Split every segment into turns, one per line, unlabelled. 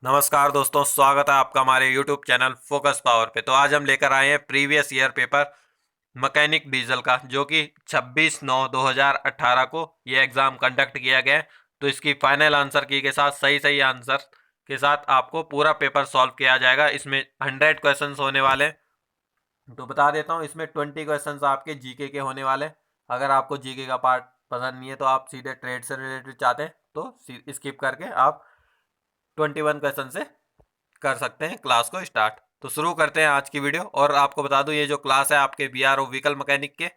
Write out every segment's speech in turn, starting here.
नमस्कार दोस्तों, स्वागत है आपका हमारे YouTube चैनल फोकस पावर पे। तो आज हम लेकर आए हैं previous year paper mechanic diesel का, जो कि 26/9/2018 को ये एग्ज़ाम कंडक्ट किया गया है। तो इसकी फाइनल आंसर की के साथ सही सही आंसर के साथ आपको पूरा पेपर सॉल्व किया जाएगा। इसमें 100 क्वेश्चन होने वाले हैं। तो बता देता हूँ, इसमें 20 क्वेश्चन आपके जीके के होने वाले हैं। अगर आपको जीके का पार्ट पसंद नहीं है तो आप सीधे ट्रेड से रिलेटेड चाहते हैं तो स्किप करके आप 21 क्वेश्चन से कर सकते हैं क्लास को स्टार्ट। तो शुरू करते हैं आज की वीडियो। और आपको बता दूं, ये जो क्लास है आपके बीआरओ व्हीकल मैकेनिक के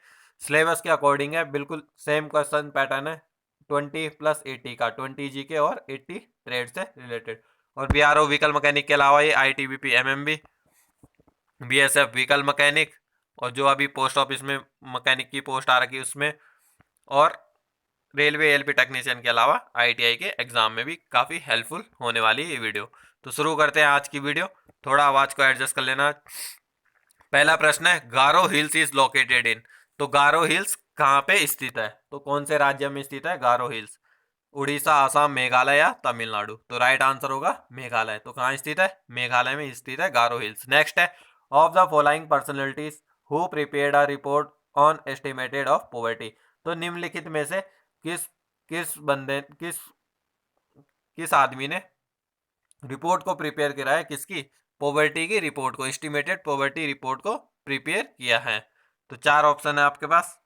सिलेबस के अकॉर्डिंग है। बिल्कुल सेम क्वेश्चन पैटर्न है, 20+80 का, 20 जीके और 80 ट्रेड से रिलेटेड। और बीआरओ व्हीकल मैकेनिक के अलावा ये ITBP, MMB, BSF vehicle mechanic, और जो अभी पोस्ट ऑफिस में मैकेनिक की पोस्ट आ रखी है उसमें, और रेलवे एलपी टेक्नीशियन के अलावा आईटीआई के एग्जाम में भी काफ़ी हेल्पफुल होने वाली है ये वीडियो। तो शुरू करते हैं आज की वीडियो। थोड़ा आवाज़ को एडजस्ट कर लेना। पहला प्रश्न है, गारो हिल्स इज लोकेटेड इन। तो गारो हिल्स कहाँ पे स्थित है? तो कौन से राज्य में स्थित है गारो हिल्स? उड़ीसा, आसाम, मेघालय या तमिलनाडु? तो राइट आंसर होगा मेघालय। तो कहाँ स्थित है? मेघालय में स्थित है गारो हिल्स। नेक्स्ट है, of the following personalities who prepared a report on estimated of poverty. तो निम्नलिखित में से किस किस बंदे किस आदमी ने रिपोर्ट को प्रिपेयर करा है? किसकी? पॉवर्टी की रिपोर्ट को, एस्टिमेटेड पॉवर्टी रिपोर्ट को प्रिपेयर किया है। तो चार ऑप्शन है आपके पास।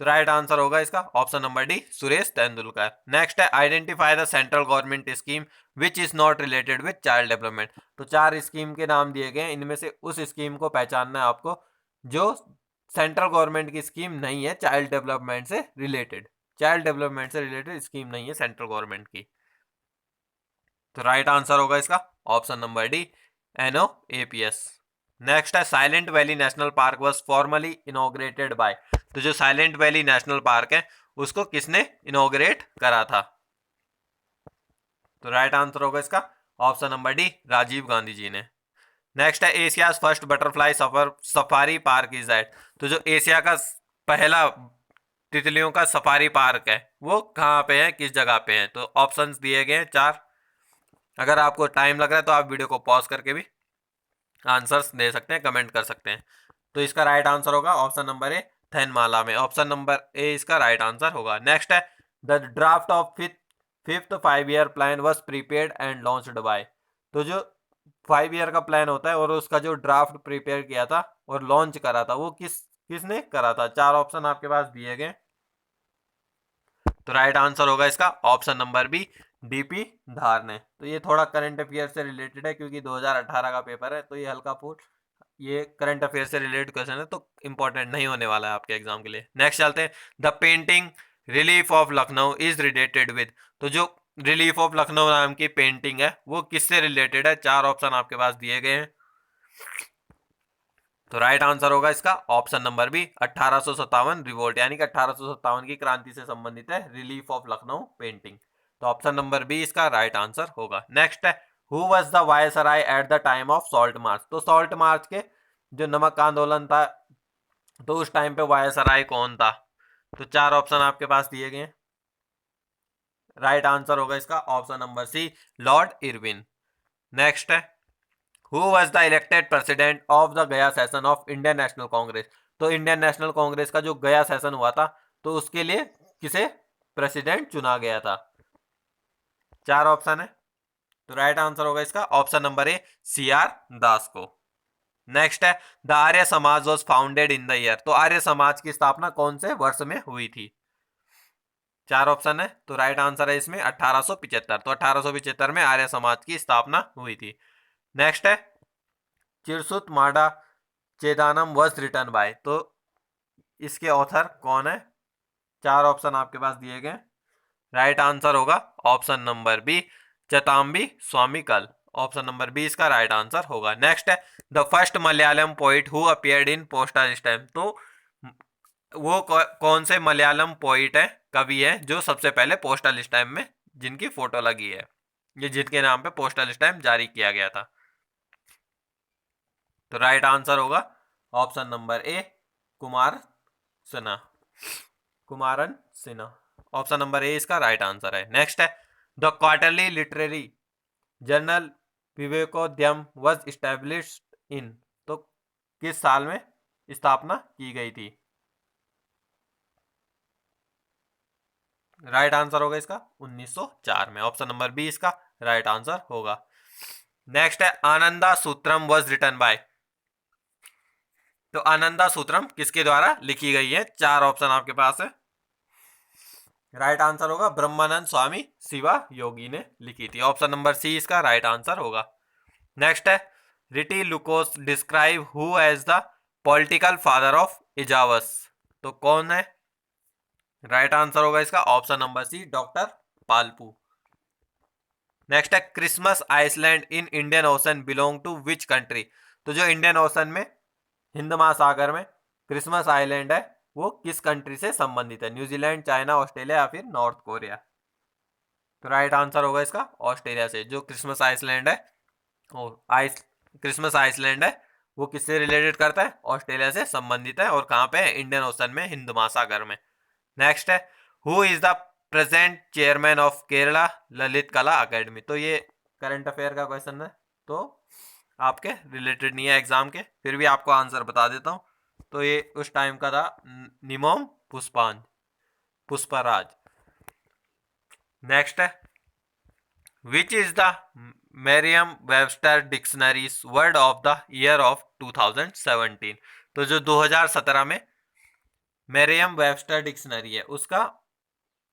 तो राइट आंसर होगा इसका option number D, Suresh Tendulkar. Next है, identify the central government scheme which is not related with child development. तो चार स्कीम के नाम दिए गए हैं, इनमें से उस स्कीम को पहचानना है आपको जो सेंट्रल गवर्नमेंट की स्कीम नहीं है, चाइल्ड डेवलपमेंट से रिलेटेड। चाइल्ड डेवलपमेंट से रिलेटेड स्कीम नहीं है सेंट्रल गवर्नमेंट की। तो राइट आंसर होगा इसका option number D, NOAPS। Next है, silent valley national park was formally inaugurated by. तो जो साइलेंट वैली नेशनल पार्क है उसको किसने इनॉग्रेट करा था? तो राइट आंसर होगा इसका option number D, Rajiv Gandhi ji ने। नेक्स्ट है, Asia's first butterfly safari park is at. तो जो एशिया का पहला तितलियों का सफारी पार्क है वो कहाँ पे है, किस जगह पे है? तो ऑप्शंस दिए गए हैं चार। अगर आपको टाइम लग रहा है तो आप वीडियो को पॉज करके भी आंसर्स दे सकते हैं, कमेंट कर सकते हैं। तो इसका राइट आंसर होगा ऑप्शन नंबर ए, थैनमाला में। ऑप्शन नंबर ए इसका राइट आंसर होगा। नेक्स्ट है, the draft of fifth 5 year plan was prepared and launched by. तो जो 5 ईयर का प्लान होता है और उसका जो ड्राफ्ट प्रिपेयर किया था और लॉन्च करा था वो किसने करा था? चार ऑप्शन आपके पास दिए गए। तो राइट आंसर होगा इसका ऑप्शन नंबर बी, डीपी धार ने। तो ये थोड़ा करंट अफेयर से रिलेटेड है क्योंकि 2018 का पेपर है, तो ये हल्का फुल ये करंट अफेयर से रिलेटेड क्वेश्चन है, तो इंपॉर्टेंट नहीं होने वाला है आपके एग्जाम के लिए। नेक्स्ट चलते हैं, the painting relief of Lucknow is related with. तो जो रिलीफ ऑफ लखनऊ नाम की पेंटिंग है वो किससे रिलेटेड है? चार ऑप्शन आपके पास दिए गए हैं। तो राइट आंसर होगा इसका ऑप्शन नंबर बी, 1857 रिवोल्ट, यानी कि 1857 की क्रांति से संबंधित है रिलीफ ऑफ लखनऊ पेंटिंग। तो ऑप्शन नंबर बी इसका राइट आंसर होगा। नेक्स्ट है, who was the viceroy at the time of salt march. तो सॉल्ट मार्च के जो नमक आंदोलन था तो उस टाइम पे वायसराय कौन था? तो चार ऑप्शन आपके पास दिए गए हैं। राइट आंसर होगा इसका option number C, lord Irwin. Next है, who was the elected president of the Gaya session of Indian National Congress. तो इंडियन नेशनल कांग्रेस का जो गया सेशन हुआ था तो उसके लिए किसे प्रेसिडेंट चुना गया था? चार ऑप्शन है। तो राइट आंसर होगा इसका ऑप्शन नंबर ए, CR दास को। नेक्स्ट है, the Arya Samaj was founded in the year. तो आर्य समाज की स्थापना कौन से वर्ष में हुई थी? चार ऑप्शन है। तो राइट आंसर है इसमें 1875। तो 1875 में आर्य समाज की स्थापना हुई थी। नेक्स्ट है, चिरसुत माडा चेदानम वॉज रिटर्न बाय। तो इसके ऑथर कौन है? चार ऑप्शन आपके पास दिए गए। राइट आंसर होगा option number B, Chattampi Swamikal. Option number B इसका राइट आंसर होगा। नेक्स्ट है, the first Malayalam poet who appeared in postal stamp. तो वो कौन से मलयालम पोइट है, कवि है, जो सबसे पहले पोस्टल स्टैम्प में जिनकी फोटो लगी है, ये जिनके नाम पे पोस्टल स्टैम्प जारी किया गया था? तो राइट आंसर होगा option number A, Kumar Sinha, Kumaran Sinha. Option number A इसका राइट आंसर है। नेक्स्ट है, the quarterly literary journal Vivekodayam was established in, तो किस साल में स्थापना की गई थी? राइट आंसर होगा इसका 1904 में। ऑप्शन नंबर बी इसका राइट आंसर होगा। नेक्स्ट है आनंदा सूत्रम वॉज रिटन बाय, तो आनंदा सूत्रम किसके द्वारा लिखी गई है? चार ऑप्शन आपके पास है। राइट आंसर होगा ब्रह्मानंद स्वामी शिवा योगी ने लिखी थी। ऑप्शन नंबर सी इसका राइट आंसर होगा। नेक्स्ट है Ritty Lukose describe who as the political father of Ezhavas, तो कौन है? राइट आंसर होगा इसका option number C doctor Palpu. Next है Christmas Island in Indian Ocean belong to which country, तो जो इंडियन ओशन में हिंद महासागर में क्रिसमस आइलैंड है वो किस कंट्री से संबंधित है? न्यूजीलैंड, चाइना, ऑस्ट्रेलिया या फिर नॉर्थ कोरिया? तो राइट आंसर होगा इसका ऑस्ट्रेलिया से। जो क्रिसमस आइसलैंड है क्रिसमस आइसलैंड है वो किससे रिलेटेड करता है? ऑस्ट्रेलिया से संबंधित है। और कहाँ पे है? इंडियन ओशन में, हिंद महासागर में। नेक्स्ट है who is the present chairman of Kerala Lalit कला अकेडमी, तो ये करंट अफेयर का क्वेश्चन है, तो आपके रिलेटेड नहीं है एग्जाम के, फिर भी आपको आंसर बता देता हूँ। तो ये उस टाइम का था निमोम पुष्पराज। नेक्स्ट है which is the मेरियम Webster dictionaries word of the year of 2017, तो जो 2017 में मेरियम वेबस्टर डिक्शनरी है उसका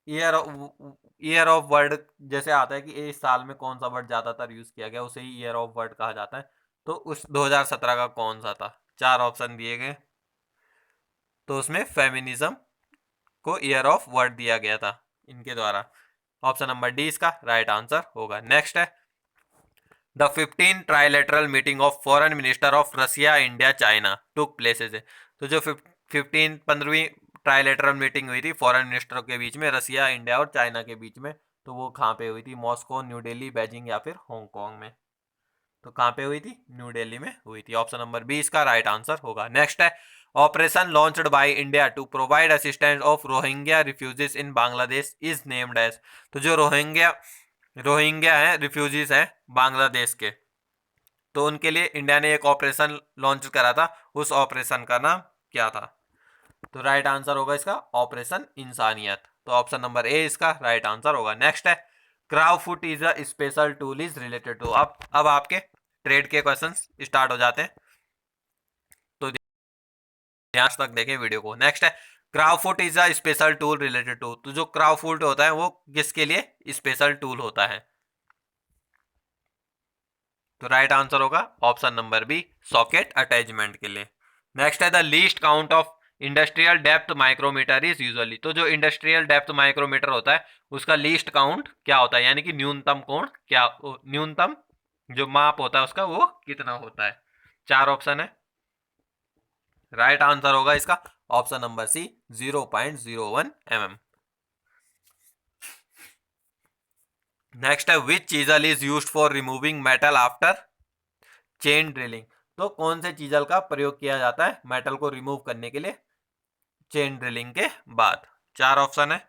ईयर ऑफ वर्ड जैसे आता है कि इस साल में कौन सा वर्ड ज्यादातर यूज किया गया उसे ही ईयर ऑफ वर्ड कहा जाता है, तो उस 2017 का कौन सा था? चार ऑप्शन दिए गए, तो उसमें फेमिनिज्म को ईयर ऑफ वर्ड दिया गया था इनके द्वारा। ऑप्शन नंबर डी इसका राइट आंसर होगा। नेक्स्ट है the 15 trilateral meeting of foreign minister of Russia India China took places है, तो जो 15वीं ट्राइलेटरल मीटिंग हुई थी फॉरेन मिनिस्टरों के बीच में रसिया, इंडिया और चाइना के बीच में, तो वो कहाँ पे हुई थी? मॉस्को, न्यू दिल्ली, बीजिंग या फिर हांगकांग में? तो कहाँ पे हुई थी? न्यू दिल्ली में हुई थी। ऑप्शन नंबर बी इसका राइट आंसर होगा। नेक्स्ट है operation launched by India to provide assistance of Rohingya refugees in Bangladesh is named as, तो जो रोहिंग्या है रिफ्यूजीज हैं बांग्लादेश के, तो उनके लिए इंडिया ने एक ऑपरेशन लॉन्च करा था, उस ऑपरेशन का नाम क्या था? तो राइट आंसर होगा इसका ऑपरेशन इंसानियत, तो ऑप्शन नंबर ए इसका राइट आंसर होगा। नेक्स्ट है crow foot is a special tool is related to, अब आपके ट्रेड के क्वेश्चंस स्टार्ट हो जाते हैं, तो ध्यान तक देखें वीडियो को। नेक्स्ट है crow foot is a special tool related to, तो जो क्राउ फुट होता है वो किसके लिए स्पेशल टूल होता है? तो राइट आंसर होगा option number B socket attachment के लिए। नेक्स्ट है the least count of industrial depth micrometer is usually, तो जो इंडस्ट्रियल डेप्थ माइक्रोमीटर होता है उसका लीस्ट काउंट क्या होता है, यानी कि न्यूनतम कोण क्या, न्यूनतम जो माप होता है उसका वो कितना होता है? चार ऑप्शन है। राइट आंसर होगा इसका option number C 0.01 mm। Next है which chisel is used for removing metal after chain drilling, तो कौन से चीजल का प्रयोग किया जाता है मेटल को रिमूव करने के लिए चेन ड्रिलिंग के बाद? चार ऑप्शन है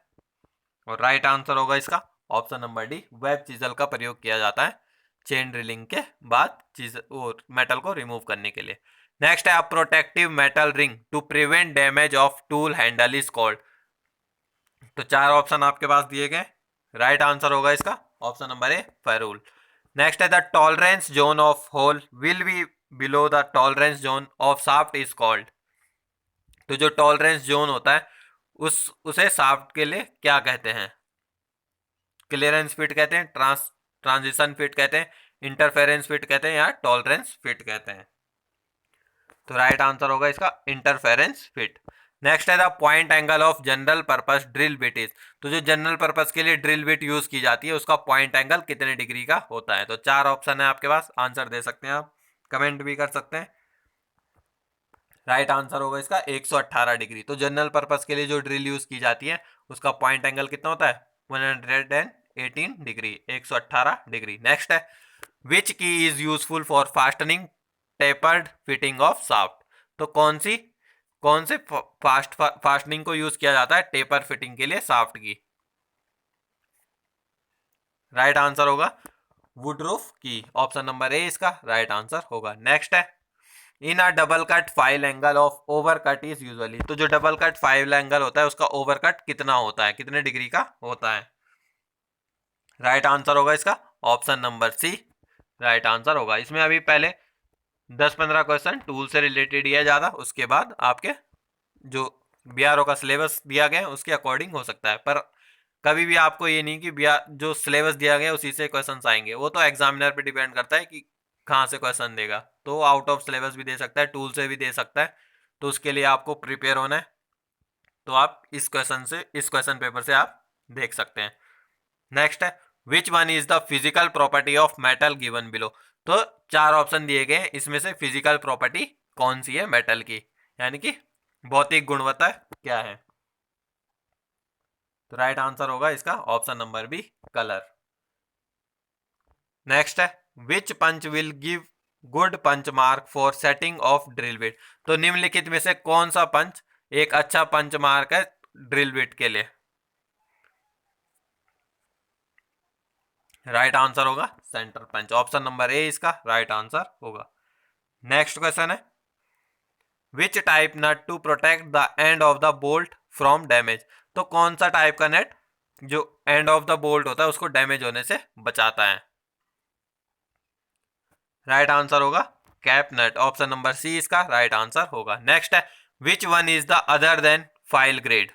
और राइट आंसर होगा इसका option number D web chisel का प्रयोग किया जाता है चेन ड्रिलिंग के बाद चीज और मेटल को रिमूव करने के लिए। नेक्स्ट है protective metal ring to prevent damage of tool handle is called, तो चार ऑप्शन आपके पास दिए गए, राइट आंसर होगा इसका option number A ferrule. Next है the tolerance zone of hole will be below the tolerance zone of shaft is called, तो जो टॉलरेंस जोन होता है उसे शाफ्ट के लिए क्या कहते हैं? क्लियरेंस फिट कहते हैं, ट्रांजिशन फिट कहते हैं, इंटरफेरेंस फिट कहते हैं या टॉलरेंस फिट कहते हैं? तो राइट आंसर होगा इसका इंटरफेरेंस फिट। नेक्स्ट है the point angle of general purpose drill bit is, तो जो जनरल पर्पस के लिए ड्रिल बिट यूज की जाती है उसका पॉइंट एंगल कितने डिग्री का होता है? तो चार ऑप्शन है आपके पास, आंसर दे सकते हैं आप, कमेंट भी कर सकते हैं। राइट आंसर होगा इसका 118 डिग्री, तो जनरल पर्पस के लिए जो ड्रिल यूज की जाती है उसका पॉइंट एंगल कितना होता है? 118 डिग्री, 118 डिग्री। नेक्स्ट है विच की is useful for fastening tapered fitting of shaft, तो कौन से फास्टनिंग को यूज किया जाता है टेपर फिटिंग के लिए शाफ्ट की? राइट आंसर होगा वुडरूफ की। ऑप्शन नंबर ए इसका राइट आंसर होगा। नेक्स्ट है, in a double cut file angle of over cut is usually. तो जो डबल कट फाइल एंगल होता है उसका ओवर कट कितना होता है, कितने डिग्री का होता है? राइट आंसर होगा इसका option number C right answer होगा। इसमें अभी पहले 10-15 क्वेश्चन टूल से रिलेटेड ही है ज़्यादा, उसके बाद आपके जो बीआरओ का सिलेबस दिया गया है उसके अकॉर्डिंग हो सकता है। पर कभी भी आपको ये नहीं कि जो सिलेबस दिया गया है उसी से क्वेश्चंस आएंगे, वो तो एग्जामिनर पे डिपेंड करता है कि कहाँ से क्वेश्चन देगा। तो आउट ऑफ सिलेबस भी दे सकता है, टूल से भी दे सकता है, तो उसके लिए आपको प्रिपेयर होना है। तो आप इस क्वेश्चन पेपर से आप देख सकते हैं। नेक्स्ट है, which one is the physical property of metal given below. तो 4 ऑप्शन दिए गए हैं, इसमें से फिजिकल प्रॉपर्टी कौन सी है मेटल की, यानी कि भौतिक गुणवत्ता क्या है? तो राइट आंसर होगा इसका option number B colour. Next है, which punch will give good punch mark for setting of drill bit. तो निम्नलिखित में से कौन सा पंच एक अच्छा पंच मार्क है ड्रिल बिट के लिए? राइट आंसर होगा centre punch. Option number A इसका राइट आंसर होगा। नेक्स्ट क्वेश्चन है, which type nut to protect the end of the bolt from damage. तो कौन सा टाइप का नेट जो एंड ऑफ द बोल्ट होता है उसको डैमेज होने से बचाता है? राइट आंसर होगा कैप नट। ऑप्शन नंबर सी इसका राइट आंसर होगा। नेक्स्ट है, which one is the other than file grade.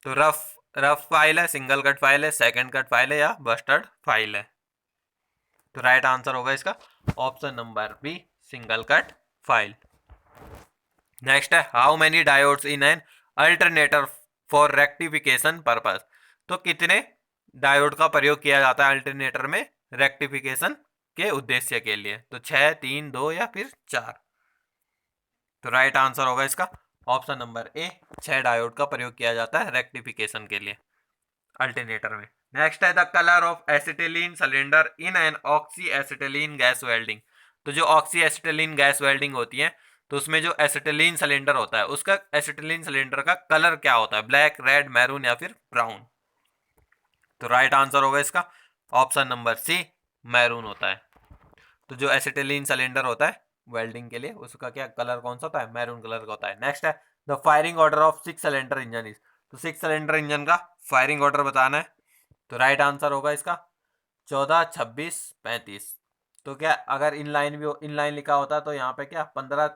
तो रफ रफ फाइल है, सिंगल कट फाइल है, सेकंड कट फाइल है या बस्टर्ड फाइल है? तो राइट आंसर होगा इसका option number B single cut file. Next है, how many diodes in an alternator for rectification purpose. तो कितने डायोड का प्रयोग किया जाता है अल्टरनेटर में रेक्टिफिकेशन के उद्देश्य के लिए? तो 6, 3, 2 या फिर 4? तो राइट आंसर होगा इसका ऑप्शन नंबर ए 6 डायोड का प्रयोग किया जाता है रेक्टिफिकेशन के लिए अल्टरनेटर में। नेक्स्ट है, the colour of acetylene cylinder in an oxy acetylene gas welding. तो जो ऑक्सी एसिटिलीन गैस वेल्डिंग होती है तो उसमें जो एसिटिलीन सिलेंडर होता है उसका एसिटिलीन सिलेंडर का कलर क्या होता है? ब्लैक, रेड, मैरून या फिर ब्राउन? तो राइट आंसर होगा इसका ऑप्शन नंबर सी मैरून होता है। तो जो एसिटिलीन सिलेंडर होता है वेल्डिंग के लिए उसका क्या कलर कौन सा होता है? मैरून कलर का होता है। नेक्स्ट है, the firing order of 6 cylinder engine is. तो 6 सिलेंडर इंजन का फायरिंग ऑर्डर बताना है। तो राइट आंसर होगा इसका 14, 26, 35। तो क्या अगर इनलाइन भी इनलाइन लिखा होता तो यहाँ पे क्या 15,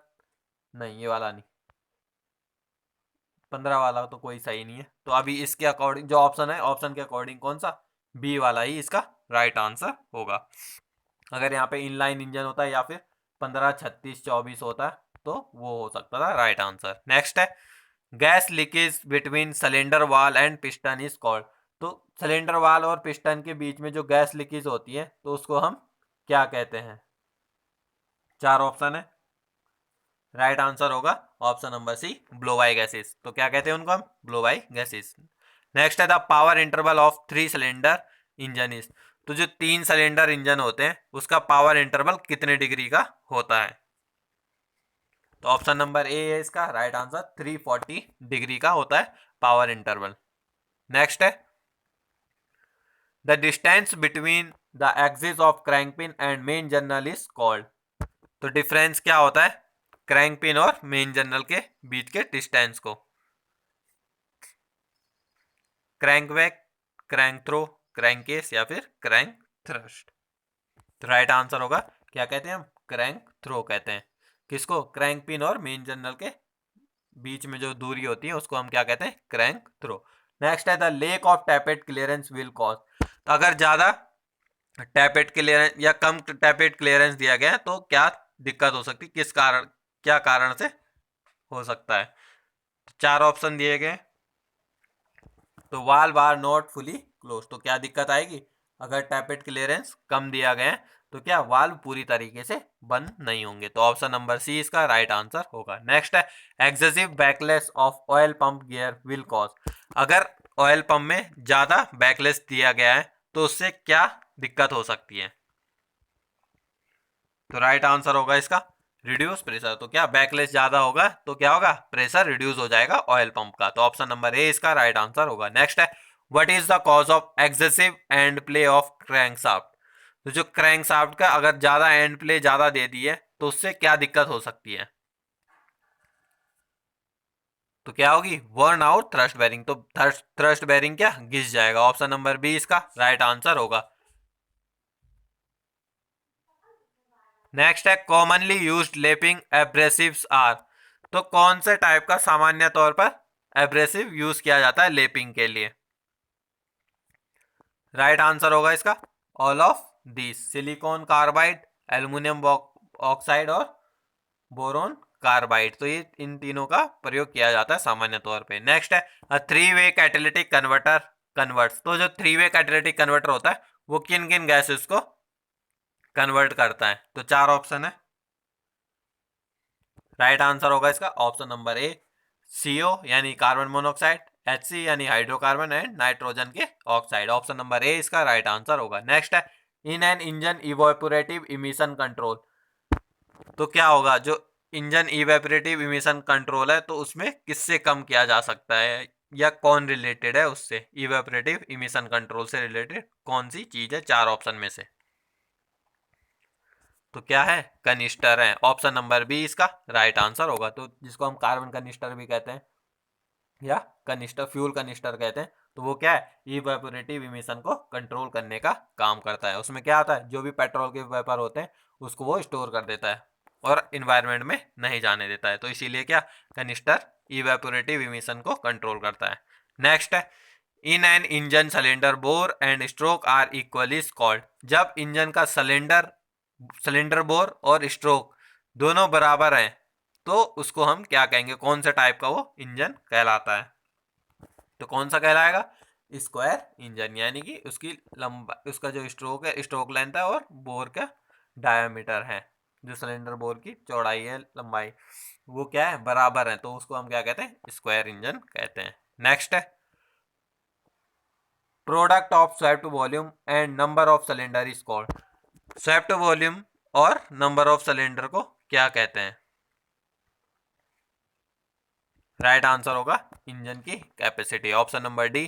नहीं ये वाला नहीं, 15 वाला तो कोई सही नहीं है। तो अभी इसके अकॉर्डिंग जो ऑप्शन है ऑप्शन के अकॉर्डिंग कौन सा? बी वाला ही इसका राइट आंसर होगा। अगर यहाँ पे इनलाइन इंजन होता है या फिर 15, 36, 24 होता है तो वो हो सकता था राइट आंसर। नेक्स्ट है, गैस लीकेज बिटवीन सिलेंडर वाल एंड पिस्टन इज कॉल्ड। तो सिलेंडर वाल और पिस्टन के बीच में जो गैस लीकेज होती है तो उसको हम क्या कहते हैं? 4 ऑप्शन है, राइट आंसर होगा ऑप्शन नंबर सी ब्लोवाई गैसेस। तो क्या कहते हैं उनको हम? ब्लोवाई गैसेस। नेक्स्ट है, the power interval of 3 cylinder engine is. तो जो 3 सिलेंडर इंजन होते हैं उसका पावर इंटरवल कितने डिग्री का होता है? तो ऑप्शन नंबर ए है इसका राइट आंसर 340 डिग्री का होता है पावर इंटरवल। नेक्स्ट है, the distance between the axis of crank pin and main journal is called. तो डिफरेंस क्या होता है क्रैंक पिन और मेन जर्नल के बीच के डिस्टेंस को? Crank back, crank throw, crank case या फिर क्रैंक थ्रस्ट? तो राइट आंसर होगा क्या कहते हैं हम? क्रैंक थ्रो कहते हैं। किसको? क्रैंक पिन और मेन जर्नल के बीच में जो दूरी होती है उसको हम क्या कहते हैं? Crank throw. नेक्स्ट है, the lack of tappet clearance will cause. तो अगर ज्यादा टैपेट क्लियरेंस या कम टैपेट क्लियरेंस दिया गया तो क्या दिक्कत हो सकती है? किस कारण, क्या कारण से हो सकता है? 4 ऑप्शन दिए गए। तो वाल बार नॉट फुली क्लोज, तो क्या दिक्कत आएगी? अगर टैपेट क्लियरेंस कम दिया गया है तो क्या वाल्व पूरी तरीके से बंद नहीं होंगे? तो ऑप्शन नंबर सी इसका राइट आंसर होगा। नेक्स्ट है, excessive backless of oil pump gear will cause. अगर ऑयल पंप में ज्यादा बैकलेस दिया गया है तो उससे क्या दिक्कत हो सकती है? तो राइट आंसर होगा इसका रिड्यूस प्रेशर। तो क्या बैकलेस ज्यादा होगा तो क्या होगा? प्रेशर रिड्यूस हो जाएगा ऑयल पंप का। तो ऑप्शन नंबर ए इसका राइट आंसर होगा। नेक्स्ट है, what is the cause of excessive and play of crankshaft. तो जो क्रैंक शाफ्ट का अगर ज्यादा एंड प्ले ज्यादा दे दी है तो उससे क्या दिक्कत हो सकती है? तो क्या होगी? Worn out thrust bearing. तो थ्रस्ट बेरिंग क्या घिस जाएगा। ऑप्शन नंबर बी इसका राइट आंसर होगा। नेक्स्ट है commonly used lapping abrasives are. तो कौन से टाइप का सामान्य तौर पर एब्रेसिव यूज किया जाता है लेपिंग के लिए? राइट आंसर होगा इसका all of this, silicon carbide, aluminium oxide और बोरोन कार्बाइड। तो ये इन तीनों का प्रयोग किया जाता है सामान्य तौर पे। नेक्स्ट है three way catalytic converter converts. तो जो थ्री वे कैटेलिटिक कन्वर्टर होता है वो किन किन गैसेस को कन्वर्ट करता है? तो चार ऑप्शन है। राइट आंसर होगा इसका ऑप्शन नंबर ए सीओ यानी कार्बन मोनोऑक्साइड, HC यानी हाइड्रोकार्बन एंड नाइट्रोजन के ऑक्साइड। ऑप्शन नंबर ए इसका राइट आंसर होगा। नेक्स्ट है in an engine evaporative emission control. तो क्या होगा? जो इंजन इवेपोरेटिव इमिशन कंट्रोल है तो उसमें किससे कम किया जा सकता है या कौन रिलेटेड है उससे? इवेपोरेटिव इमिशन कंट्रोल से रिलेटेड कौन सी चीज है चार ऑप्शन में से? तो क्या है? कनिस्टर है। ऑप्शन नंबर बी इसका राइट आंसर होगा। तो जिसको हम कार्बन कनिस्टर भी कहते हैं या कनिस्टर फ्यूल कनिस्टर कहते हैं, तो वो क्या है? इवेपोरेटिव इमिशन को कंट्रोल करने का काम करता है। उसमें क्या होता है? जो भी पेट्रोल के वेपर होते हैं उसको वो स्टोर कर देता है और इन्वायरमेंट में नहीं जाने देता है। तो इसीलिए क्या कनिस्टर इवेपोरेटिव इमिशन को कंट्रोल करता है। नेक्स्ट है in an engine cylinder bore and stroke are equally called. जब इंजन का सिलेंडर बोर और स्ट्रोक दोनों बराबर हैं तो उसको हम क्या कहेंगे? कौन से टाइप का वो इंजन कहलाता है? तो कौन सा कहलाएगा? स्क्वायर इंजन, यानी कि उसकी लंबा उसका जो स्ट्रोक है, स्ट्रोक लेंथ है और बोर का डायमीटर है, जो सिलेंडर बोर की चौड़ाई है, लंबाई, वो क्या है? बराबर है। तो उसको हम क्या कहते हैं? स्क्वायर इंजन कहते हैं। नेक्स्ट है product of swept volume and number of cylinder is called. Swept volume और नंबर ऑफ सिलेंडर को क्या कहते हैं? राइट आंसर होगा इंजन की capacity. Option number D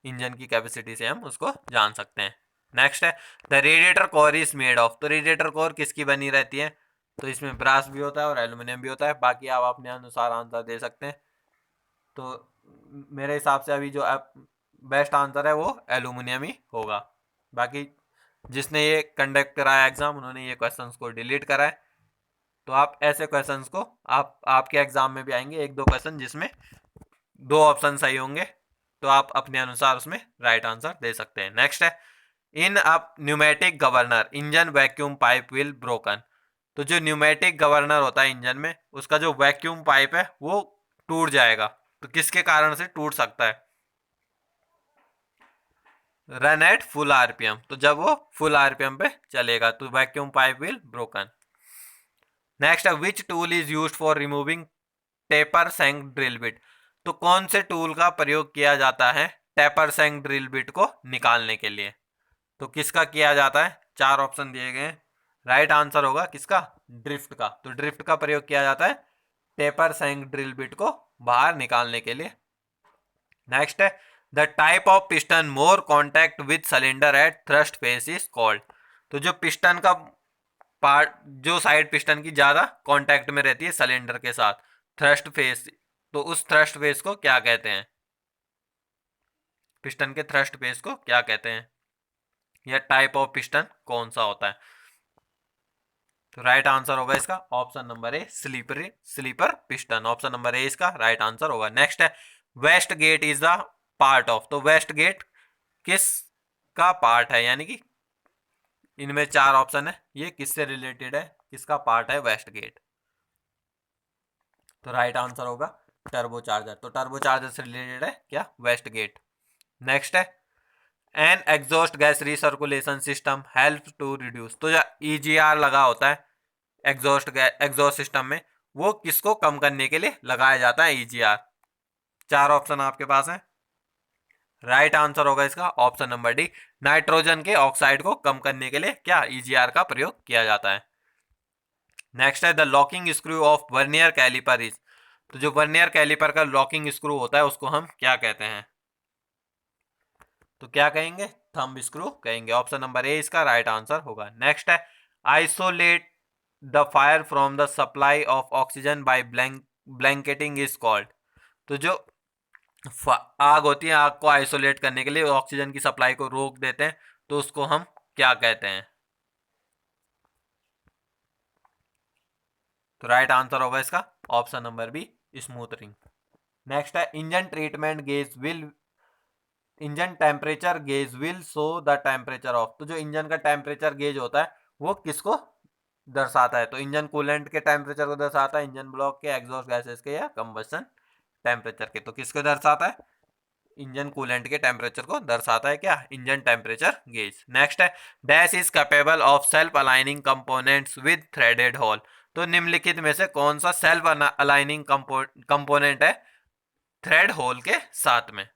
engine की कैपेसिटी से हम उसको जान सकते हैं। नेक्स्ट है the radiator core is made of. तो रेडिएटर कोर किसकी बनी रहती है? तो इसमें ब्रास भी होता है और एल्यूमिनियम भी होता है। बाकी आप अपने अनुसार आंसर दे सकते हैं। तो मेरे हिसाब से अभी जो बेस्ट आंसर है वो एल्यूमिनियम ही होगा। बाकी जिसने ये कंडक्ट कराया एग्जाम उन्होंने ये क्वेश्चंस को डिलीट करा है। तो आप ऐसे क्वेश्चंस को आपके एग्जाम में भी आएंगे एक दो क्वेश्चन जिसमें दो ऑप्शन सही होंगे, तो आप अपने अनुसार उसमें राइट आंसर दे सकते हैं। नेक्स्ट है in a pneumatic governor engine vacuum pipe will broken. तो जो न्यूमेटिक गवर्नर होता है इंजन में उसका जो वैक्यूम पाइप है वो टूट जाएगा। तो किसके कारण से टूट सकता है? Run at full RPM. तो जब वो फुल आरपीएम पे चलेगा तो vacuum pipe will broken. Next है which tool is used for removing taper shank drill bit. तो कौन से टूल का प्रयोग किया जाता है टेपर सेंक ड्रिल बिट को निकालने के लिए? तो किसका किया जाता है? चार ऑप्शन दिए गए हैं। राइट आंसर होगा किसका? ड्रिफ्ट का। तो ड्रिफ्ट का प्रयोग किया जाता है टेपर सेंक ड्रिल बिट को बाहर निकालने के लिए। नेक्स्ट है the type of piston more contact with cylinder eight thrust face is called. तो जो पिस्टन का पार्ट, जो साइड पिस्टन की ज्यादा कांटेक्ट में रहती है सिलेंडर के साथ, थ्रस्ट फेस, तो उस थ्रस्ट फेस को क्या कहते हैं? पिस्टन के थ्रस्ट फेस को क्या कहते हैं? या टाइप ऑफ पिस्टन कौन सा होता है? तो राइट आंसर होगा इसका option number A slipper piston. Option number A इसका राइट आंसर होगा। नेक्स्ट है waste gate is the part of. तो वेस्ट गेट किस का पार्ट है? यानी कि इनमें चार ऑप्शन है, ये किससे रिलेटेड है, किसका पार्ट है वेस्ट गेट? तो राइट आंसर होगा टर्बो चार्जर। तो टर्बो चार्जर से रिलेटेड है क्या? Waste gate. नेक्स्ट है an exhaust gas recirculation system help to reduce. तो जो EGR लगा होता है एग्जॉस्ट सिस्टम में, वो किसको कम करने के लिए लगाया जाता है EGR? चार ऑप्शन आपके पास है। राइट आंसर होगा इसका ऑप्शन नंबर डी नाइट्रोजन के ऑक्साइड को कम करने के लिए क्या EGR का प्रयोग किया जाता है। नेक्स्ट है the locking screw of vernier caliper is. तो जो वर्नियर कैलिपर का लॉकिंग स्क्रू होता है उसको हम क्या कहते हैं? तो क्या कहेंगे? थंब स्क्रू कहेंगे। ऑप्शन नंबर ए इसका राइट आंसर होगा। नेक्स्ट है isolate the fire from the supply of oxygen by blanketing is called. तो जो आग होती है, आग को आइसोलेट करने के लिए ऑक्सीजन की सप्लाई को रोक देते हैं, तो उसको हम क्या कहते हैं? तो राइट आंसर होगा इसका option number B, smothering. Next है engine temperature gauge will show the temperature of. तो जो इंजन का टेम्परेचर गेज होता है वो किसको दर्शाता है? तो इंजन कूलेंट के टेम्परेचर को दर्शाता है, इंजन ब्लॉक के, एग्जॉस्ट गैसेस के, या कंबशन टेम्परेचर के। तो किसको दर्शाता है? इंजन कूलेंट के टेम्परेचर को दर्शाता है क्या? Engine temperature gauge. नेक्स्ट है dash is capable of self aligning components with threaded hole. तो निम्नलिखित में से कौन सा सेल्फ अलाइनिंग कंपोनेंट है थ्रेड होल के साथ में?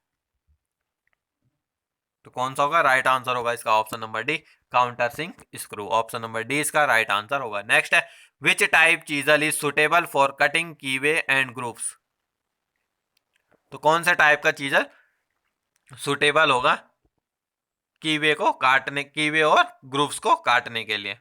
तो कौन सा होगा? राइट आंसर होगा इसका option number D, counter sink screw. Option number D इसका राइट आंसर होगा। नेक्स्ट है which type chisel is suitable for cutting keyway and grooves. तो कौन सा टाइप का चीजल सुटेबल होगा कीवे और ग्रूव्स को काटने के लिए?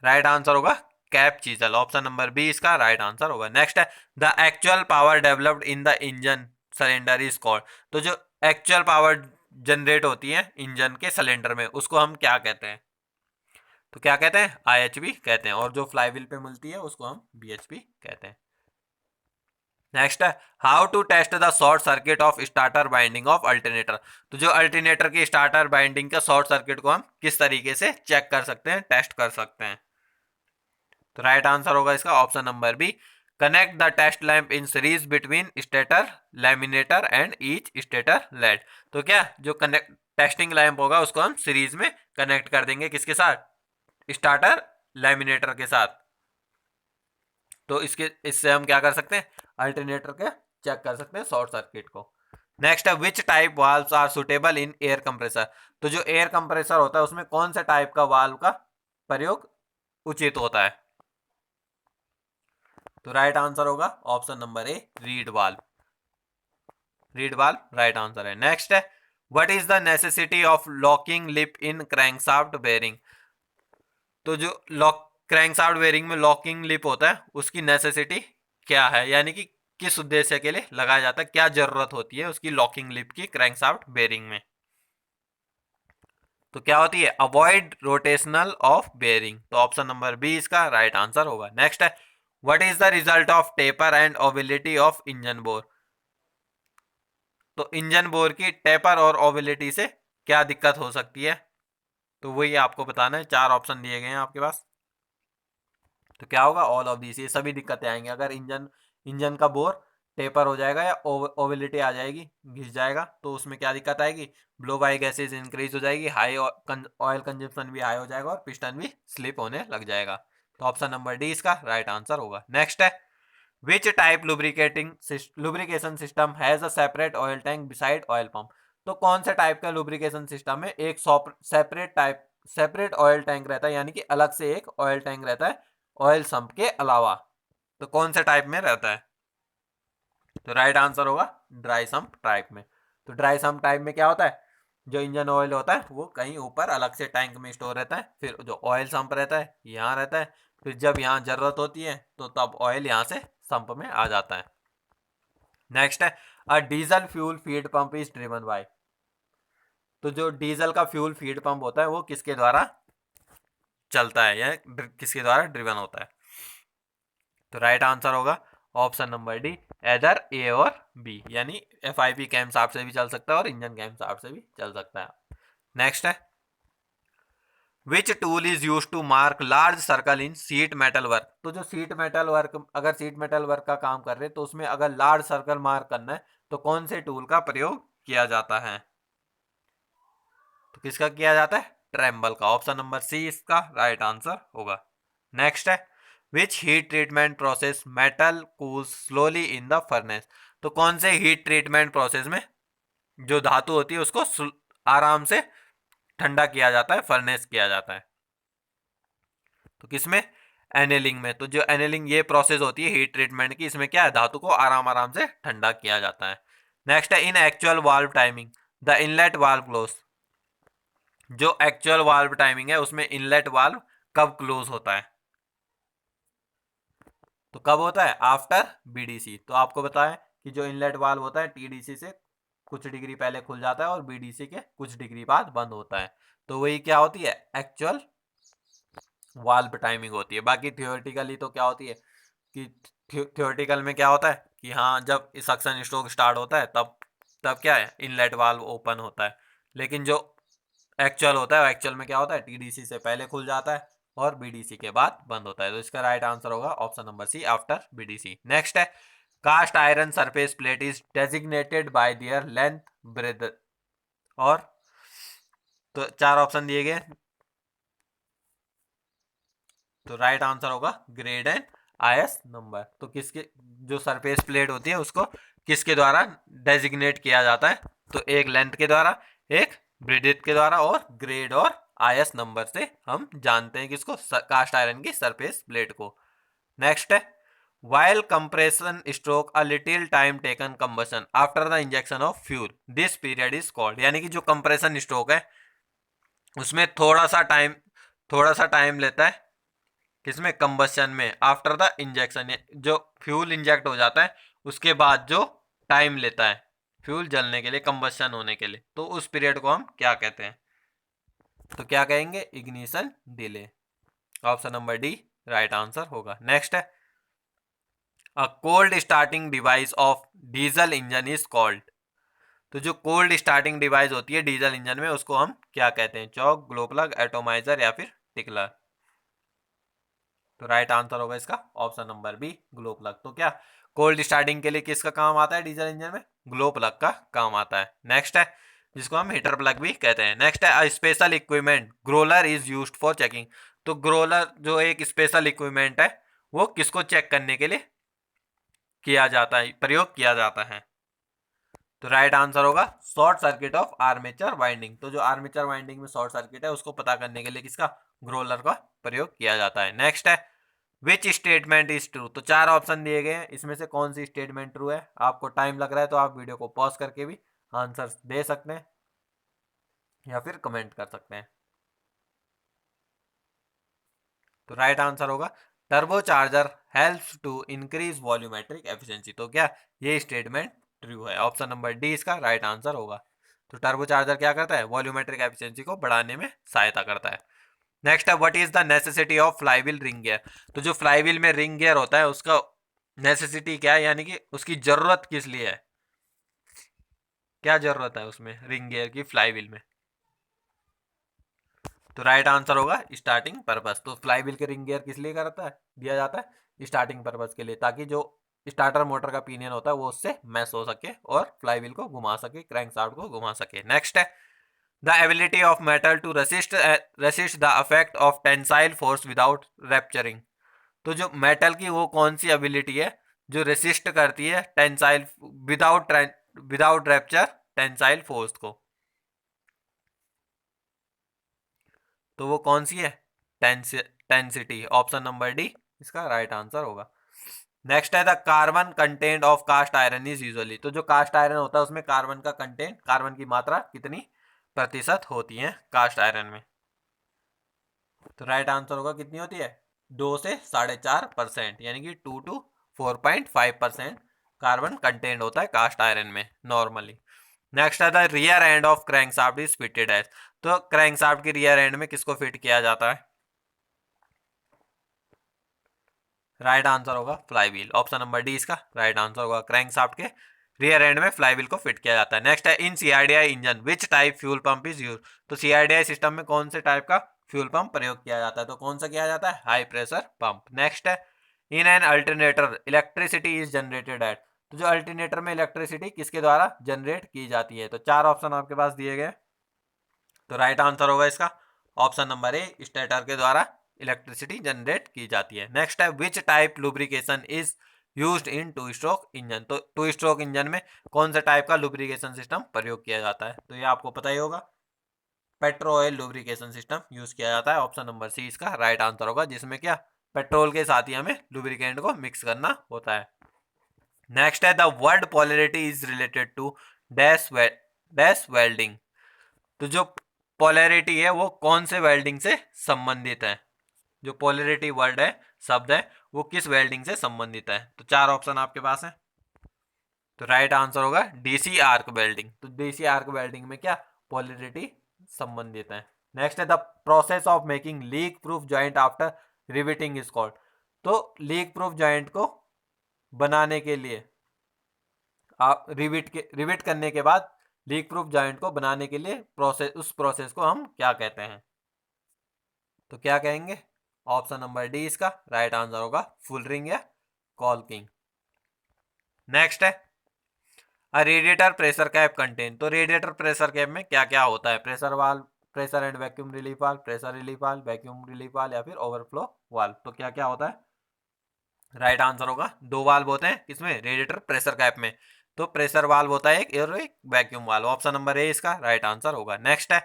राइट आंसर होगा cap chisel. Option number B इसका राइट आंसर होगा। नेक्स्ट है the actual power developed in the engine cylinder is called. तो जो एक्चुअल पावर जनरेट होती है इंजन के सिलेंडर में, उसको हम क्या कहते हैं? तो क्या कहते हैं? आईएचपी कहते हैं। और जो फ्लाईव्हील पे मिलती है उसको हम बीएचपी कहते हैं। नेक्स्ट है how to test the short circuit of starter binding of alternator. तो जो अल्टरनेटर की स्टार्टर बाइंडिंग का शॉर्ट सर्किट को हम किस तरीके से चेक कर सकते हैं, टेस्ट कर सकते हैं? तो राइट आंसर होगा इसका option number B, connect the test lamp in series between stator laminator and each stator lead. तो क्या जो कनेक्ट टेस्टिंग लैंप होगा उसको हम सीरीज में कनेक्ट कर देंगे, किसके साथ? स्टार्टर लैमिनेटर के साथ। तो इससे हम क्या कर सकते हैं? अल्टरनेटर के चेक कर सकते हैं शॉर्ट सर्किट को। नेक्स्ट है which type valves are suitable in air compressor. तो जो एयर कंप्रेसर होता है उसमें कौन सा टाइप का वाल्व का प्रयोग उचित होता है? तो राइट आंसर होगा ऑप्शन नंबर ए, read valve. Read valve right answer है। नेक्स्ट है what is the necessity of locking lip in crankshaft bearing. तो जो क्रैंकशाफ्ट बेयरिंग में लॉकिंग लिप होता है उसकी नेसेसिटी क्या है, यानी कि किस उद्देश्य के लिए लगाया जाता है, क्या जरूरत होती है उसकी लॉकिंग लिप की क्रैंकशाफ्ट बेयरिंग में? तो क्या होती है? Avoid rotational of bearing. तो ऑप्शन नंबर बी इसका राइट आंसर होगा। नेक्स्ट है what is the result of taper and ovality of engine bore. तो इंजन बोर की टेपर और ओविलिटी से क्या दिक्कत हो सकती है? तो वही आपको बताना है। 4 ऑप्शन दिए गए हैं आपके पास। तो क्या होगा? ऑल ऑफ दिस, ये सभी दिक्कतें आएंगी अगर इंजन का बोर टेपर हो जाएगा या ओविलिटी आ जाएगी, घिस जाएगा, तो उसमें क्या दिक्कत आएगी? ब्लो बाई गैसेज इंक्रीज हो जाएगी, हाई ऑयल कंजप्शन भी हाई हो जाएगा और पिस्टन भी स्लिप होने लग जाएगा। तो ऑप्शन नंबर डी इसका राइट आंसर होगा। नेक्स्ट है which type lubrication system has a separate oil tank beside oil pump. तो कौन से टाइप का लुब्रिकेशन सिस्टम है एक सेपरेट ऑयल टैंक रहता है, यानी कि अलग से एक ऑयल टैंक रहता है ऑयल संप के अलावा। तो कौन से टाइप में रहता है? तो राइट आंसर होगा ड्राई सम्प टाइप में। तो ड्राई सम्प टाइप में क्या होता है? जो इंजन ऑयल होता है वो कहीं ऊपर अलग से टैंक में स्टोर रहता है, फिर जो ऑयल संप रहता है यहाँ रहता है, फिर जब यहाँ जरूरत होती है तो तब ऑयल यहाँ से संप में आ जाता है। नेक्स्ट है अ diesel fuel feed pump is driven by. तो जो डीजल का फ्यूल फीड पंप होता है वो किसके द्वारा चलता है या किसके द्वारा ड्रिवन होता है? तो राइट आंसर होगा ऑप्शन नंबर डी, एदर ए और बी, यानी एफआईपी कैम शाफ्ट से भी चल सकता है और इंजन कैम शाफ्ट से भी चल सकता है। नेक्स्ट है which tool is use to mark large circle in sheet metal work. तो जो सीट मेटल वर्क का काम कर रहे हैं तो उसमें अगर लार्ज सर्कल मार्क करना है तो कौन से टूल का प्रयोग किया जाता है? तो किसका किया जाता है? ट्रेम्बल का। ऑप्शन नंबर सी इसका राइट आंसर होगा। नेक्स्ट है which heat treatment process metal cools slowly in the furnace. तो कौन से हीट ट्रीटमेंट प्रोसेस में जो धातु होती है उसको आराम से ठंडा किया जाता है, फर्नेस किया जाता है? तो किसमें? एनेलिंग में। तो जो एनेलिंग ये प्रोसेस होती है हीट ट्रीटमेंट की, इसमें क्या है? धातु को आराम आराम से ठंडा किया जाता है। नेक्स्ट है इन actual valve timing. The inlet valve close, जो एक्चुअल वाल्व टाइमिंग है उसमें इनलेट वाल्व कब क्लोज होता है, तो कब होता है, आफ्टर बीडीसी। तो आपको बताया कि जो इनलेट वाल्व होता है टीडीसी से कुछ डिग्री पहले खुल जाता है और बीडीसी के कुछ डिग्री बाद बंद होता है, तो वही क्या होती है, एक्चुअल वाल्व टाइमिंग होती है। बाकी थियोरेटिकली तो क्या होती है कि थियोरेटिकल में क्या होता है कि हाँ जब सक्शन स्ट्रोक स्टार्ट होता है तब तब क्या है, इनलेट वाल्व ओपन होता है, लेकिन जो एक्चुअल होता है एक्चुअल में क्या होता है, टीडीसी से पहले खुल जाता है और बीडीसी के बाद बंद होता है। तो इसका राइट आंसर होगा option number C, after BDC. Next है, cast iron surface plate is designated by their length breadth, और तो चार ऑप्शन दिए गए, तो राइट आंसर होगा ग्रेड एंड आईएस नंबर। तो किसके, जो सरफेस प्लेट होती है उसको किसके द्वारा डेजिग्नेट किया जाता है, तो एक लेंथ के द्वारा, एक ब्रेडेथ के द्वारा, और ग्रेड और आईएस नंबर से हम जानते हैं किसको, कास्ट आयरन की सरफेस प्लेट को। नेक्स्ट है, while compression stroke a little time taken combustion after the injection of fuel, this period is called, यानी कि जो कंप्रेशन स्ट्रोक है उसमें थोड़ा सा टाइम लेता है किसमें, कंबस्शन में, आफ्टर द इंजेक्शन, जो फ्यूल इंजेक्ट हो जाता है उसके बाद जो टाइम लेता है फ्यूल जलने के लिए, कंबस्शन होने के लिए, तो उस पीरियड को हम क्या कहते हैं, तो क्या कहेंगे, ignition delay. Option number D right answer होगा। नेक्स्ट है, a cold starting device of diesel engine is called, तो जो कोल्ड स्टार्टिंग डिवाइस होती है डीजल इंजन में उसको हम क्या कहते हैं, चौक, ग्लो प्लग, एटोमाइजर या फिर टिकलर। तो राइट आंसर होगा इसका option number B, glow plug. तो क्या कोल्ड स्टार्टिंग के लिए किसका काम आता है डीजल इंजन में, ग्लो प्लग का काम आता है। नेक्स्ट है, जिसको हम हीटर प्लग भी कहते हैं। नेक्स्ट है, special equipment Growler is used for checking, तो ग्रोलर जो एक स्पेशल इक्विपमेंट है वो किसको चेक करने के लिए किया जाता है, प्रयोग किया जाता है, तो राइट आंसर होगा short circuit of armature winding. तो जो आर्मेचर वाइंडिंग में शॉर्ट सर्किट है उसको पता करने के लिए किसका, ग्रोलर का प्रयोग किया जाता है। नेक्स्ट है, विच स्टेटमेंट इज ट्रू, तो चार ऑप्शन दिए गए हैं, इसमें से कौन सी स्टेटमेंट ट्रू है। आपको टाइम लग रहा है तो आप वीडियो को पॉज करके भी आंसर दे सकते हैं या फिर कमेंट कर सकते हैं। तो राइट आंसर होगा turbo charger helps to increase volumetric efficiency, तो क्या ये स्टेटमेंट ट्रू है, ऑप्शन नंबर डी इसका राइट आंसर होगा। तो टर्बो चार्जर क्या करता है, वॉल्यूमेट्रिक एफिशिएंसी को बढ़ाने में सहायता करता है। नेक्स्ट है, what is the necessity of flywheel ring gear, तो जो फ्लाईव्हील में रिंग गियर होता है उसका नेसेसिटी क्या है, यानी कि उसकी जरूरत किस लिए है, क्या जरूरत है उसमें रिंग गियर की फ्लाईव्हील में, तो राइट आंसर होगा स्टार्टिंग पर्पस। तो फ्लाईव्हील के रिंग गियर किस लिए करता है, दिया जाता है स्टार्टिंग पर्पस के लिए, ताकि जो स्टार्टर मोटर का पिनियन होता है वो उससे मैश हो सके और फ्लाईव्हील को घुमा सके, क्रैंकशाफ्ट को घुमा सके। नेक्स्ट है, the ability of metal to resist the affect of tensile force without rupturing, तो जो मेटल की वो कौन सी एबिलिटी है जो रेसिस्ट करती है tensile without rupture tensile force को, तो वो कौन सी है, टेंसिटी, ऑप्शन नंबर डी इसका राइट आंसर होगा। नेक्स्ट है, the carbon content of cast iron is usually, तो जो कास्ट आयरन होता है उसमें कार्बन का कंटेंट, कार्बन की मात्रा कितनी प्रतिशत होती है कास्ट आयरन में, तो राइट आंसर होगा कितनी होती है, 2 से 4.5%, यानी कि 2 to 4.5% कार्बन कंटेंट होता है कास्ट आयरन में नॉर्मली। नेक्स्ट है, the rear end of crankshaft is fitted as, तो क्रैंकशाफ्ट के रियर एंड में किसको फिट किया जाता है, राइट आंसर होगा फ्लाईव्हील, ऑप्शन नंबर डी इसका राइट आंसर होगा, क्रैंकशाफ्ट के रियर एंड में फ्लाईव्हील को फिट किया जाता है। नेक्स्ट है, in CRDI engine which type fuel pump is use, तो सीआरडीआई सिस्टम में कौन से टाइप का फ्यूल पंप प्रयोग किया जाता है, तो कौन सा किया जाता है, हाई प्रेशर पंप। नेक्स्ट है, in an alternator electricity is generated at, तो जो अल्टरनेटर में इलेक्ट्रिसिटी किसके द्वारा जनरेट की जाती है, तो चार ऑप्शन आपके पास दिए गए, तो राइट आंसर होगा इसका ऑप्शन नंबर ए, स्टेटर के द्वारा इलेक्ट्रिसिटी जनरेट की जाती है। नेक्स्ट है, which type lubrication is used in to stroke engine, तो टू स्ट्रोक इंजन में कौन सा टाइप का लुब्रिकेशन सिस्टम प्रयोग किया जाता है, तो ये आपको पता ही होगा, petro oil lubrication system use किया जाता है, ऑप्शन नंबर सी इसका राइट आंसर होगा, जिसमें क्या पेट्रोल के साथ ही हमें लुब्रिकेंट को मिक्स करना होता है। नेक्स्ट है, the word polarity is related to dash dash welding. तो जो पोलैरिटी है वो कौन से वेल्डिंग से संबंधित है? जो पोलैरिटी वर्ड है, शब्द है, वो किस वेल्डिंग से संबंधित है? तो चार ऑप्शन आपके पास है। तो राइट आंसर होगा डीसी आर्क वेल्डिंग। तो डीसी आर्क वेल्डिंग में क्या पोलैरिटी संबंधित है। नेक्स्ट है the process of making leak proof joint after riveting is called. तो लीक प्रूफ जॉइंट को बनाने के लिए आप रिविट करने के बाद लीक प्रूफ जॉइंट को बनाने के लिए प्रोसेस, उस प्रोसेस को हम क्या कहते हैं? तो क्या कहेंगे? ऑप्शन नंबर डी इसका राइट आंसर होगा फुलरिंग या कॉल्किंग। नेक्स्ट है अ रेडिएटर प्रेशर कैप कंटेन। तो रेडिएटर प्रेशर कैप में क्या क्या होता है? Pressure valve, pressure and vacuum relief valve, pressure relief valve, vacuum relief valve या फिर ओवरफ्लो वाल्व। तो क्या क्या होता है? राइट आंसर होगा दो वाल्व होते हैं किसमें? रेडिएटर प्रेशर कैप में। तो प्रेशर वाल्व होता है एक और एक vacuum valve. Option number A इसका राइट आंसर होगा। नेक्स्ट है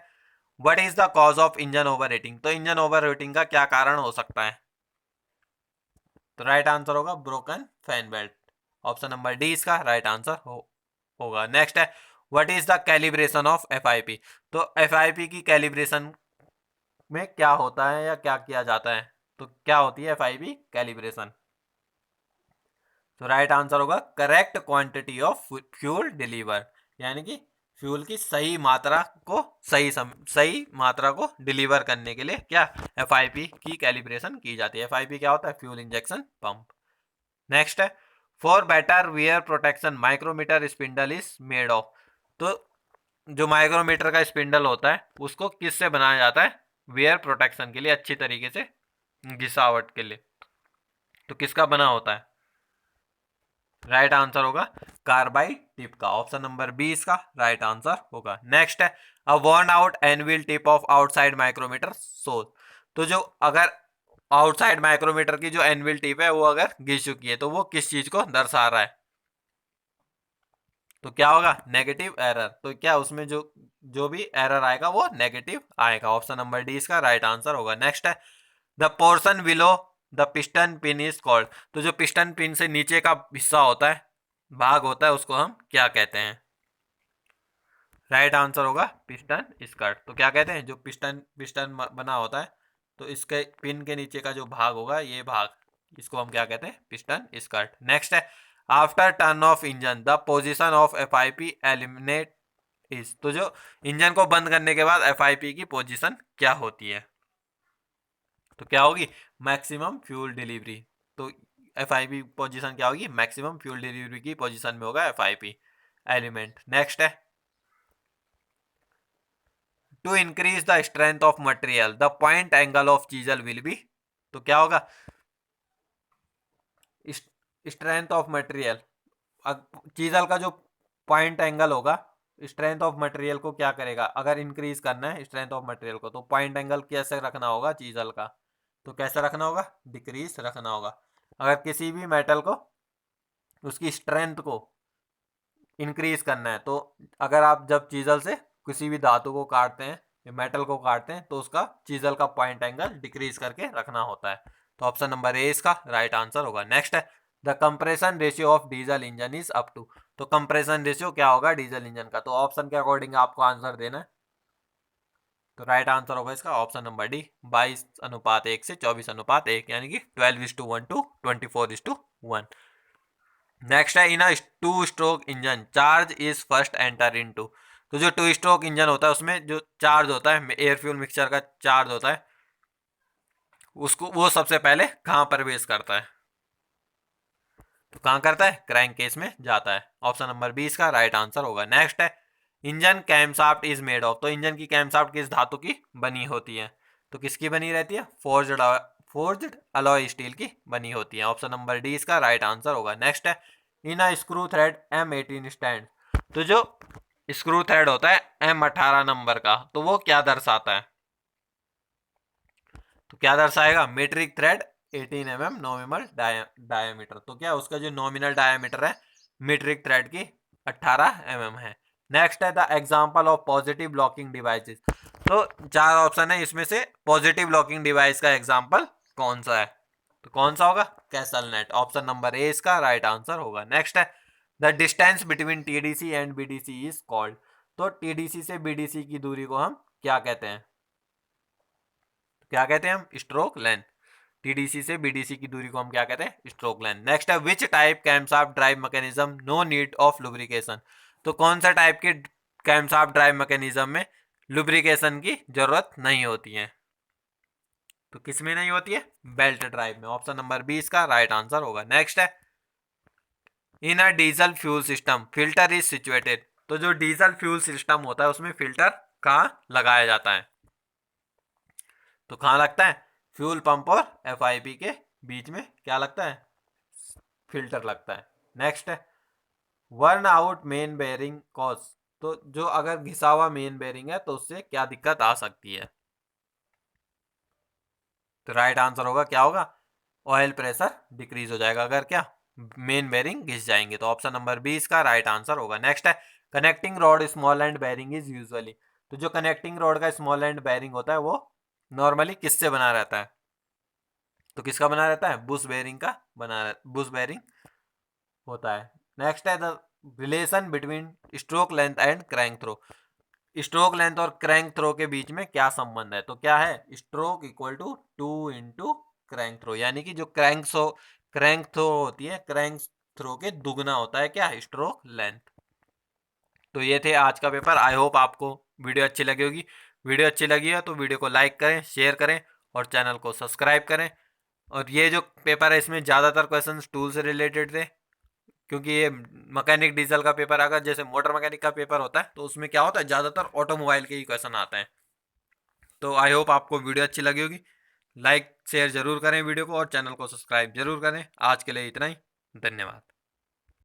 what is the cause of engine over heating. तो इंजन ओवर हीटिंग का क्या कारण हो सकता है? तो राइट आंसर होगा broken fan belt. Option number D इसका राइट आंसर होगा। नेक्स्ट है what is the calibration of FIP. तो एफआईपी की कैलिब्रेशन में क्या होता है या क्या किया जाता है? तो क्या होती है एफआईपी कैलिब्रेशन? तो राइट आंसर होगा correct quantity of fuel deliver, यानी कि फ्यूल की सही मात्रा को सही मात्रा को डिलीवर करने के लिए क्या एफआईपी की कैलिब्रेशन की जाती है। एफआईपी क्या होता है? Fuel injection pump. नेक्स्ट है for better wear protection micrometer spindle is made of. तो जो माइक्रोमीटर का स्पिंडल होता है उसको किससे बनाया जाता है? वेयर प्रोटेक्शन के लिए, अच्छी तरीके से घिसावट के लिए। तो किसका बना होता है? राइट आंसर होगा कार्बाइड टिप का। ऑप्शन नंबर बी इसका राइट आंसर होगा। नेक्स्ट है a worn out anvil tip of outside micrometer sole. तो जो अगर आउटसाइड माइक्रोमीटर की जो एनविल टिप है वो अगर घिस चुकी है तो वो किस चीज को दर्शा रहा है? तो क्या होगा? Negative error. तो क्या उसमें जो जो भी एरर आएगा वो नेगेटिव आएगा। ऑप्शन नंबर डी इसका राइट आंसर होगा। नेक्स्ट है the portion below the piston pin is called. तो जो पिस्टन पिन से नीचे का हिस्सा होता है, भाग होता है, उसको हम क्या कहते हैं? राइट आंसर होगा पिस्टन स्कर्ट। तो क्या कहते हैं? जो पिस्टन पिस्टन बना होता है तो इसके पिन के नीचे का जो भाग होगा, ये भाग, इसको हम क्या कहते हैं? Piston skirt. नेक्स्ट है after turn off engine the position of FIP eliminate is. तो जो इंजन को बंद करने के बाद एफआईपी की पोजीशन क्या होती है? तो क्या होगी? Maximum fuel delivery. तो एफआईपी पोजीशन क्या होगी? मैक्सिमम फ्यूल डिलीवरी की पोजीशन में होगा एफआईपी एलिमेंट। नेक्स्ट है to increase the strength of material the point angle of chisel will be. तो क्या होगा? स्ट्रेंथ ऑफ मटेरियल, चीजल का जो पॉइंट एंगल होगा, स्ट्रेंथ ऑफ मटेरियल को क्या करेगा? अगर इंक्रीज करना है स्ट्रेंथ ऑफ मटेरियल को तो पॉइंट एंगल कैसे रखना होगा चीजल का? तो कैसे रखना होगा? डिक्रीज रखना होगा। अगर किसी भी मेटल को उसकी स्ट्रेंथ को इंक्रीज करना है तो अगर आप जब चीजल से किसी भी धातु को काटते हैं, मेटल को काटते हैं, तो उसका चीजल का पॉइंट एंगल डिक्रीज करके रखना होता है। तो ऑप्शन नंबर ए इसका राइट आंसर होगा। नेक्स्ट है the compression ratio of diesel engine is up to. तो कंप्रेशन रेशियो क्या होगा डीजल इंजन का? तो ऑप्शन के अकॉर्डिंग आपको आंसर देना है। तो राइट आंसर होगा इसका ऑप्शन नंबर डी 22:1 से 24:1, यानी कि 12:1 to 24:1। नेक्स्ट है in a two stroke engine charge is first enter into. तो जो टू स्ट्रोक इंजन होता है उसमें जो चार्ज होता है, एयर फ्यूल मिक्सचर का चार्ज होता है, उसको वो सबसे पहले कहाँ प्रवेश करता है? तो कहाँ करता है? क्रैंक केस में जाता है। ऑप्शन नंबर 20 का राइट आंसर होगा। नेक्स्ट है engine camshaft is made of. तो इंजन की कैमशाफ्ट किस धातु की बनी होती है? तो किसकी बनी रहती है? फोर्ज्ड अलॉय स्टील की बनी होती है। ऑप्शन नंबर डी इसका राइट आंसर होगा। नेक्स्ट है in a screw thread M18 stand. तो जो स्क्रू थ्रेड होता है M18 नंबर का, तो वो क्या दर्शाता है? तो क्या दर्शाएगा? Metric thread 18 mm nominal diameter. तो क्या उसका जो नॉमिनल डायमीटर है मीट्रिक थ्रेड की 18 mm है। नेक्स्ट है the example of positive locking devices. तो चार ऑप्शन है, इसमें से पॉजिटिव लॉकिंग डिवाइस का एग्जांपल कौन सा है? तो कौन सा होगा? Castle net. Option number A इसका राइट आंसर होगा। नेक्स्ट है the distance between TDC and BDC is called. तो टीडीसी से बीडीसी की दूरी को हम क्या कहते हैं? क्या कहते हैं हम? Stroke length. टीडीसी से बीडीसी की दूरी को हम क्या कहते हैं? Stroke length. नेक्स्ट है which type camshaft drive mechanism no need of lubrication. तो कौन सा टाइप के कैमशाफ्ट ड्राइव मैकेनिज्म में लुब्रिकेशन की जरूरत नहीं होती है? तो किस में नहीं होती है? बेल्ट ड्राइव में। ऑप्शन नंबर 20 का राइट आंसर होगा। नेक्स्ट है in a diesel fuel system filter is situated. तो जो डीजल फ्यूल सिस्टम होता है उसमें फिल्टर कहाँ लगाया जाता है? तो कहाँ लगता है? फ्यूल पंप और एफआईपी के बीच में क्या लगता है? फिल्टर लगता है। नेक्स्ट है worn out main bearing cause. तो जो अगर घिसा हुआ मेन बेयरिंग है तो उससे क्या दिक्कत आ सकती है? तो राइट आंसर होगा क्या होगा? ऑयल प्रेशर डिक्रीज हो जाएगा अगर क्या मेन बेयरिंग घिस जाएंगे। तो ऑप्शन नंबर 20 का राइट आंसर होगा। नेक्स्ट है connecting rod small and bearing is usually. तो जो कनेक्टिंग रॉड का स्मॉल एंड बेयरिंग होता है वो नॉर्मली किससे बना रहता है? तो किसका बना रहता है? बुश बेयरिंग का बुश बेयरिंग होता है। नेक्स्ट है the relation between stroke length and crank throw. Stroke length और क्रैंक थ्रो के बीच में क्या संबंध है? तो क्या है? Stroke equal to 2 × crank throw, यानी कि जो क्रैंक थ्रो होती है क्रैंक थ्रो के दुगना होता है क्या? Stroke length. तो ये थे आज का पेपर। आई होप आपको वीडियो अच्छी लगी होगी। वीडियो अच्छी लगी है तो वीडियो को लाइक करें, शेयर करें और चैनल को सब्सक्राइब करें। और ये जो पेपर है इसमें ज़्यादातर क्वेश्चन टूल से रिलेटेड थे, क्योंकि ये मैकेनिक डीजल का पेपर अगर जैसे मोटर मैकेनिक का पेपर होता है तो उसमें क्या होता है ज़्यादातर ऑटोमोबाइल के ही क्वेश्चन आते हैं। तो आई होप आपको वीडियो अच्छी लगी होगी। लाइक शेयर जरूर करें वीडियो को और चैनल को सब्सक्राइब जरूर करें। आज के लिए इतना ही। धन्यवाद।